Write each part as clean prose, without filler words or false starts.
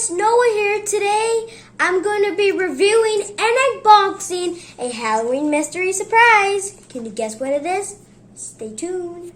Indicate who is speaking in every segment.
Speaker 1: guys, Noah here. Today I'm going to be reviewing and unboxing a Halloween mystery surprise. Can you guess what it is? Stay tuned.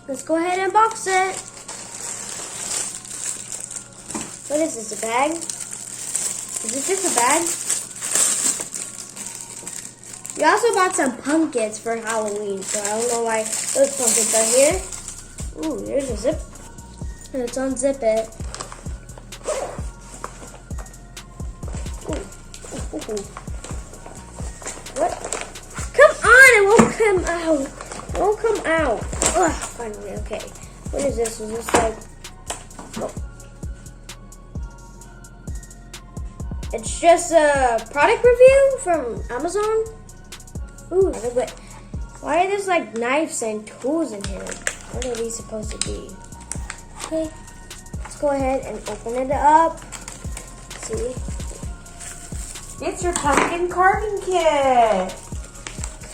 Speaker 1: Let's go ahead and unbox it. What is this, a bag? Is this just a bag? We also bought some pumpkins for Halloween, so I don't know why those pumpkins are here. Ooh, there's a zip. Let's unzip it. Ooh. What? Come on, it won't come out. It won't come out. Ugh, finally, okay. What is this? Is this like... Oh. It's just a product review from Amazon. Ooh, but why are there like knives and tools in here? What are these supposed to be? Okay, let's go ahead and open it up. See?
Speaker 2: It's your pumpkin carving kit.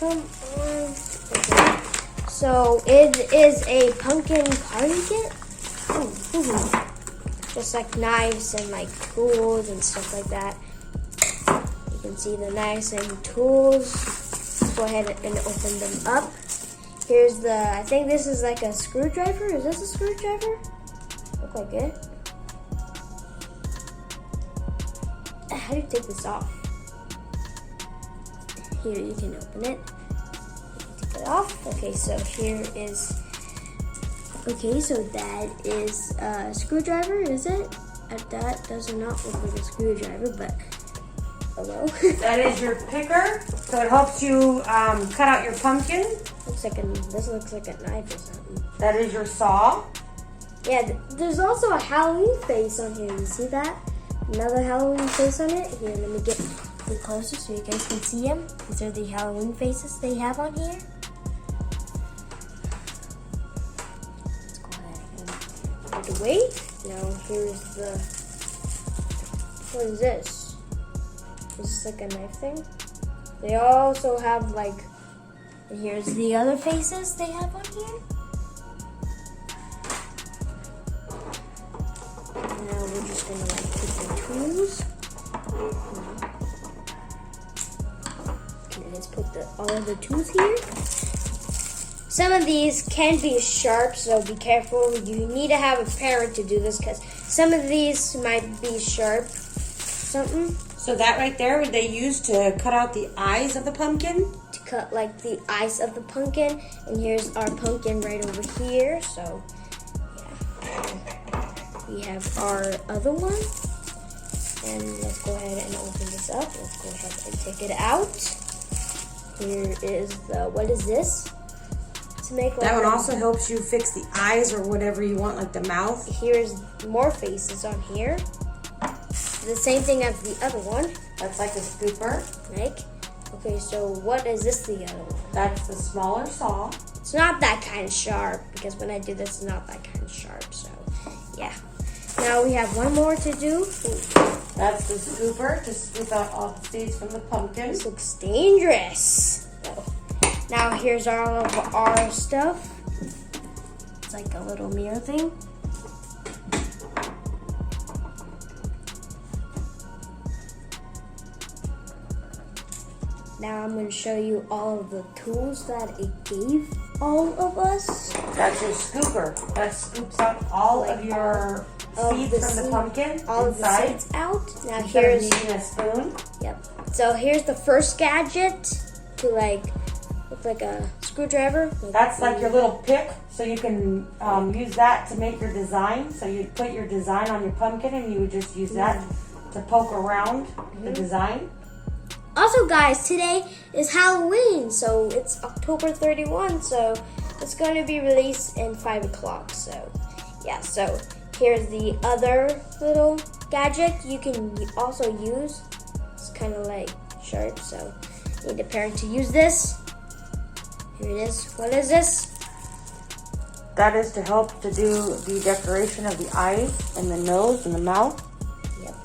Speaker 1: Come on. Okay. So it is a pumpkin carving kit. Ooh. Just like knives and like tools and stuff like that. You can see the knives and tools. Let's go ahead and open them up. Here's the, I think this is like a screwdriver. Is this a screwdriver? Look like it. How do you take this off? Here, you can open it. Take it off. Okay, so here is, okay, so that is a screwdriver, is it? That does not look like a screwdriver, but hello.
Speaker 2: That is your picker, so it helps you cut out your pumpkin.
Speaker 1: This looks like a knife or something.
Speaker 2: That is your saw.
Speaker 1: Yeah, there's also a Halloween face on here. You see that? Another Halloween face on it. Here, let me get a bit closer so you guys can see them. These are the Halloween faces they have on here. Let's go ahead and put it away. Now here's the, what is this? Is this like a knife thing? They also have like, and here's the other faces they have on here. Now we're just gonna like put the tools. Okay, let's put all of the tools here. Some of these can be sharp, so be careful. You need to have a parent to do this because some of these might be sharp. Something.
Speaker 2: So that right there, would they use to cut out the eyes of the pumpkin?
Speaker 1: To cut like the eyes of the pumpkin. And here's our pumpkin right over here. So yeah. We have our other one. And let's go ahead and open this up. Let's go ahead and take it out. Here is the, what is this? To make like
Speaker 2: that one also helps you fix the eyes or whatever you want, like the mouth.
Speaker 1: Here's more faces on here. The same thing as the other one.
Speaker 2: That's like a scooper.
Speaker 1: Like, okay, so what is this the other one?
Speaker 2: That's the smaller saw.
Speaker 1: It's not that kind of sharp because when I do this, it's not that kind of sharp. So, yeah. Now we have one more to do.
Speaker 2: That's the scooper to scoop out all the seeds from the pumpkin.
Speaker 1: This looks dangerous. So, now here's all of our stuff. It's like a little mirror thing. Now I'm going to show you all of the tools that it gave all of us.
Speaker 2: That's your scooper. That scoops out all of your seeds from the pumpkin.
Speaker 1: All of the seeds out. Now here's
Speaker 2: using a spoon.
Speaker 1: Yep. So here's the first gadget to like look like a screwdriver.
Speaker 2: That's like your little pick, so you can use that to make your design. So you put your design on your pumpkin, and you would just use that to poke around the design.
Speaker 1: Also, guys, today is Halloween, so it's October 31, so it's going to be released in 5 o'clock. So, yeah, so here's the other little gadget you can also use. It's kind of like sharp, so you need a parent to use this. Here it is. What is this?
Speaker 2: That is to help to do the decoration of the eyes and the nose and the mouth.
Speaker 1: Yep.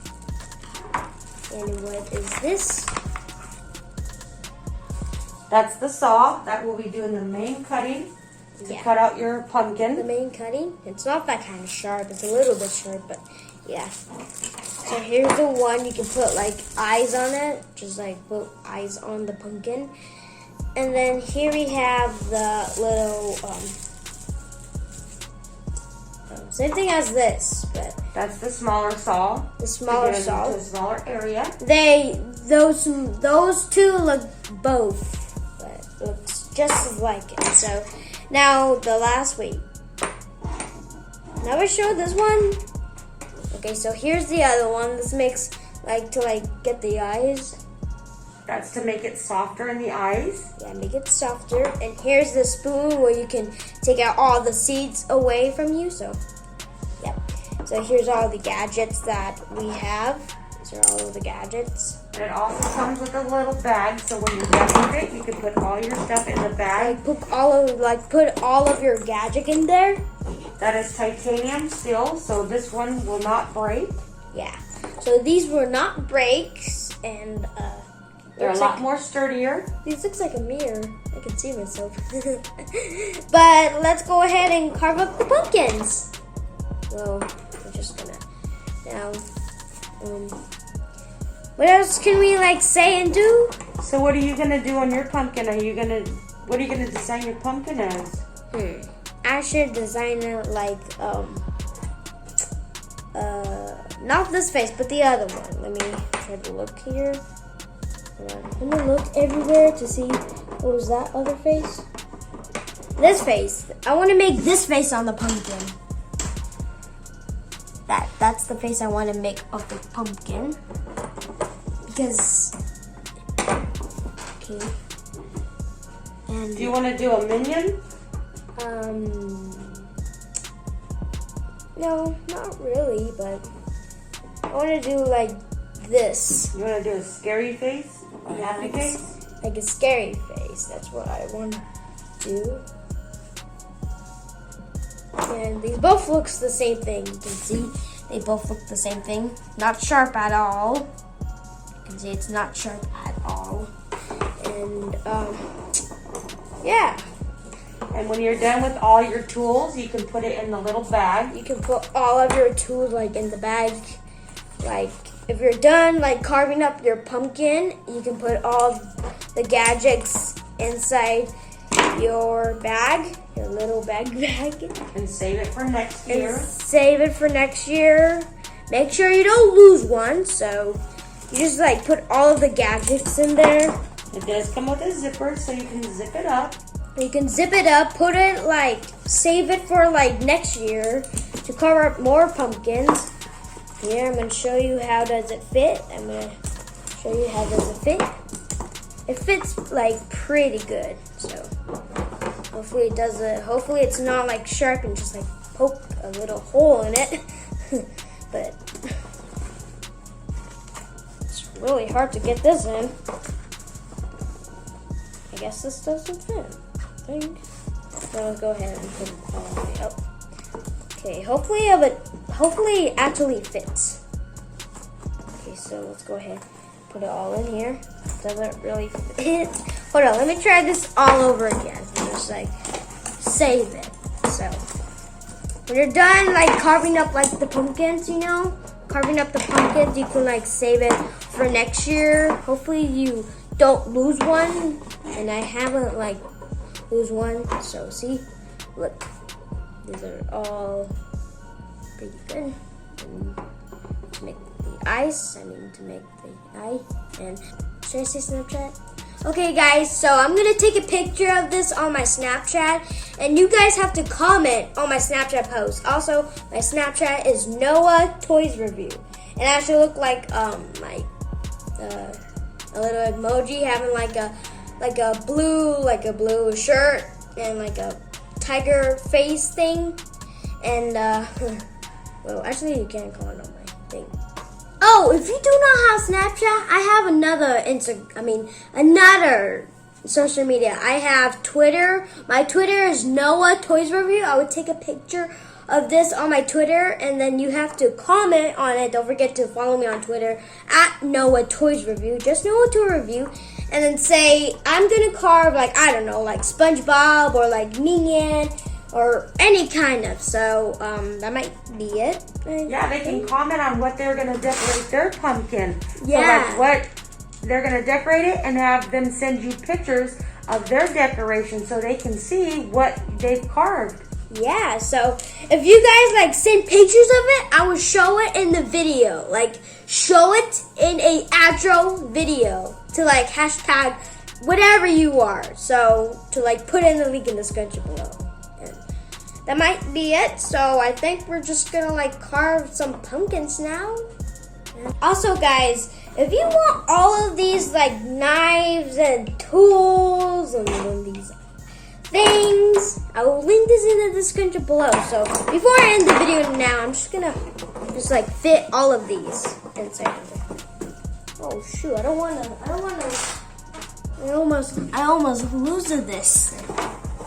Speaker 1: And what is this?
Speaker 2: That's the saw that will be doing the main cutting to cut out your
Speaker 1: The
Speaker 2: pumpkin.
Speaker 1: main cutting. It's not that kind of sharp. It's a little bit sharp, but yeah. So here's the one. You can put like eyes on it. Just like put eyes on the pumpkin. And then here we have the little, same thing as this, but
Speaker 2: That's the smaller saw.
Speaker 1: the smaller
Speaker 2: to get it
Speaker 1: saw.
Speaker 2: into a smaller area.
Speaker 1: Those two look both, but looks just like it. So now the last wait. Now we show this one. Okay, so here's the other one. This makes to get the eyes.
Speaker 2: That's to make it softer in the eyes.
Speaker 1: Yeah, make it softer. And here's the spoon where you can take out all the seeds away from you. So, yep. So here's all the gadgets that we have. These are all of the gadgets.
Speaker 2: And it also comes with a little bag, so when you're done with it, you can put all your stuff in the bag.
Speaker 1: Put all of your gadget in there.
Speaker 2: That is titanium steel, so this one will not break.
Speaker 1: Yeah. So these will not breaks, and
Speaker 2: They're a lot more sturdier.
Speaker 1: These looks like a mirror. I can see myself. But let's go ahead and carve up the pumpkins. So I'm just gonna now. What else can we say and do?
Speaker 2: So what are you gonna do on your pumpkin? What are you gonna design your pumpkin as?
Speaker 1: I should design it not this face, but the other one. Let me try to look here. I'm gonna look everywhere to see what was that other face. This face. I want to make this face on the pumpkin. That's the face I want to make of the pumpkin. Because okay. And
Speaker 2: Do you want to do a minion?
Speaker 1: No, not really, but I want to do this.
Speaker 2: You want to do a scary face? A happy face?
Speaker 1: Like a scary face. That's what I want to do. And these both looks the same thing. You can see they both look the same thing. Not sharp at all. You can see it's not sharp at all. And yeah.
Speaker 2: And when you're done with all your tools, you can put it in the little bag.
Speaker 1: You can put all of your tools in the bag. If you're done carving up your pumpkin, you can put all the gadgets inside your bag, your little bag.
Speaker 2: And save it for next year.
Speaker 1: Make sure you don't lose one. So you just put all of the gadgets in there.
Speaker 2: It does come with a zipper, so you can zip it up.
Speaker 1: You can zip it up, put it save it for next year to cover up more pumpkins. Here, I'm going to show you how does it fit. I'm going to show you how does it fit. It fits pretty good. So hopefully it does it. Hopefully it's not sharp and just poke a little hole in it. But it's really hard to get this in. I guess this doesn't fit. I think. So let's go ahead and put it all the way up. Okay, hopefully it actually fits. Okay, so let's go ahead and put it all in here. Doesn't really fit. Hold on, let me try this all over again. Just save it. So when you're done carving up the pumpkins, carving up the pumpkins, you can save it for next year. Hopefully you don't lose one, and I haven't lose one. So see, look. These are all pretty good. And to make the eyes, to make the eye. And should I say Snapchat? Okay, guys, so I'm going to take a picture of this on my Snapchat. And you guys have to comment on my Snapchat post. Also, my Snapchat is Noah Toys Review. And I actually look like a little emoji having a blue shirt and a tiger face thing, and well, actually you can't call it on my thing. Oh, if you do not have Snapchat, I have another social media. I have Twitter. My Twitter is Noah Toys Review. I would take a picture of this on my Twitter, and then you have to comment on it. Don't forget to follow me on Twitter at Noah Toys Review. Just Noah Toys Review. and then say, I'm gonna carve like, I don't know, like SpongeBob or like Minion or any kind of. So that might be it.
Speaker 2: Yeah, they can comment on what they're gonna decorate their pumpkin.
Speaker 1: Yeah.
Speaker 2: So like what they're gonna decorate it, and have them send you pictures of their decoration so they can see what they've carved.
Speaker 1: Yeah, so if you guys like send pictures of it, I will show it in the video. Like show it in a actual video to like hashtag whatever you are. So to like put in the link in the description below. And that might be it. So I think we're just gonna like carve some pumpkins now. Also guys, if you want all of these like knives and tools and these things, I will link this in the description below. So before I end the video now, I'm just gonna like fit all of these inside of it. Oh shoot, I almost lose this.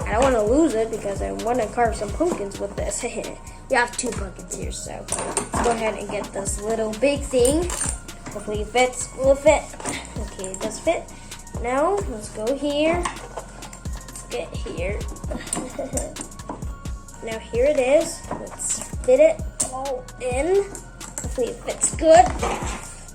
Speaker 1: I don't wanna lose it because I wanna carve some pumpkins with this. We have 2 pumpkins here, so let's go ahead and get this little big thing. Hopefully it fits. Will it fit? Okay, it does fit. Now let's go here. Get here. Now here it is. Let's fit it all in. Hopefully it fits good.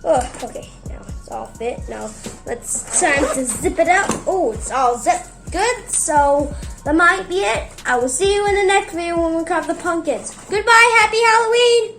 Speaker 1: Oh, okay. Now it's all fit. Now time to zip it up. Oh, it's all zipped good. So that might be it. I will see you in the next video when we carve the pumpkins. Goodbye. Happy Halloween.